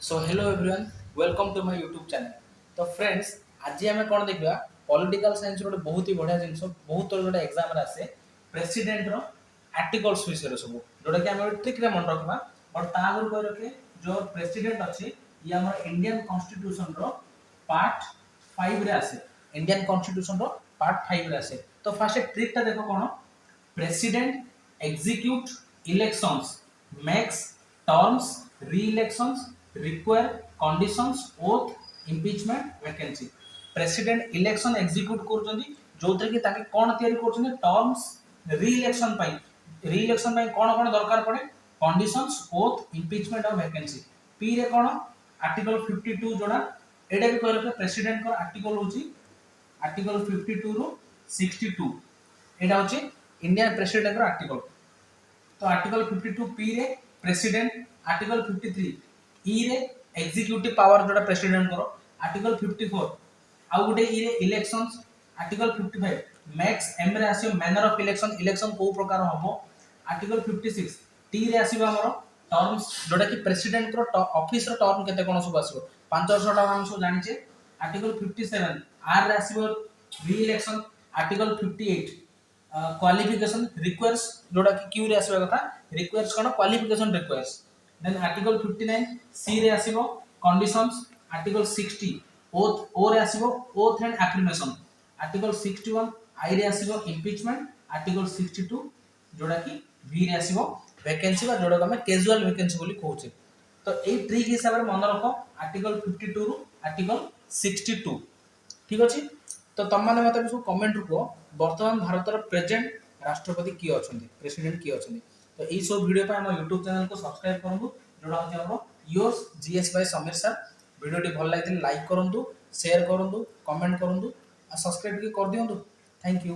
So hello everyone welcome to my YouTube channel. तो friends आज आम कौन देखा पॉलिटिकल साइंस गोटे बहुत ही बढ़िया जिन बहुत गोटे एग्जाम आसे प्रेसिडेंट आर्टिकल्स विषय सब जोटा कि आम ट्रिक रे मन रखा और तागर कह रखे जो प्रेसिडेंट अच्छे ये आम इंडियन कॉन्स्टिट्यूशन रो पार्ट 5 रे आसे इंडियन कॉन्स्टिट्यूशन रो पार्ट 5 रे आसे। तो फास्ट ट्रिक टा देखो कौन president execute elections makes terms reelections require conditions oath impeachment vacancy president election execute करछंती जोथरे कि ताके कोन तयारी करछंती टर्म्स री-इलेक्शन कोन कोन दरकार पड़े कंडीशंस ओथ इम्पीचमेंट और वैकेंसी पी रे कोन आर्टिकल 52 जोड़ा एडा भी कहले प्रेसिडेंट को आर्टिकल होची आर्टिकल 52 रो 62 एडा होची इंडियन प्रेसिडेंट को आर्टिकल। तो आर्टिकल 52 पी रे प्रेसिडेंट आर्टिकल 53 ई रे एग्जीक्यूटिव पावर जोड़ा प्रेसिडेंट करो आर्टिकल 54 आउ गुटे ई रे इलेक्शंस आर्टिकल 55 मैक्स एम रे आसीयो मैनर ऑफ इलेक्शन को प्रकार हबो आर्टिकल 56 टी रे आसीबो हमरो टर्म्स जोड़ा कि प्रेसिडेंट रो ऑफिस रो टर्म केते कोन सब आसीबो 5 वर्ष टा हम सब जानि छे। आर्टिकल 57 आर रे आसीबो री इलेक्शन आर्टिकल 58 क्वालिफिकेशन रिक्वायर्स जोड़ा कि क्यू रे आसीबा कथा रिक्वायर्स कोन क्वालिफिकेशन रिक्वायर्स। देन आर्टिकल 59 सी रे आसीबो कंडीशंस आर्टिकल 60 ओथ ओ रे आसीबो ओथ एंड एफर्मेशन आर्टिकल 61 आई रे आसीबो इम्पीचमेंट आर्टिकल 62 जोड़ा कि वी रे आसीबो वैकेंसी बा जोड़ा हम कैजुअल वैकेंसी बोली कहउचे। तो एई ट्रिक हिसाब रे मन रखो आर्टिकल 52 रु आर्टिकल 62 ठीक अछि। तो तुम माने मते सब कमेंट रुको वर्तमान भारत रो प्रेजेंट राष्ट्रपति किए अछंती प्रेसिडेंट किए अछंती। तो यही सब वीडियो पर हम यूट्यूब चैनल को सब्सक्राइब करूँ जोड़ा हूँ हम yours GS bye Sameer sir. Video भल लगे लाइक करूँ शेयर करूँ कमेंट करूँ सब्सक्राइब कर दिंतु। Thank you.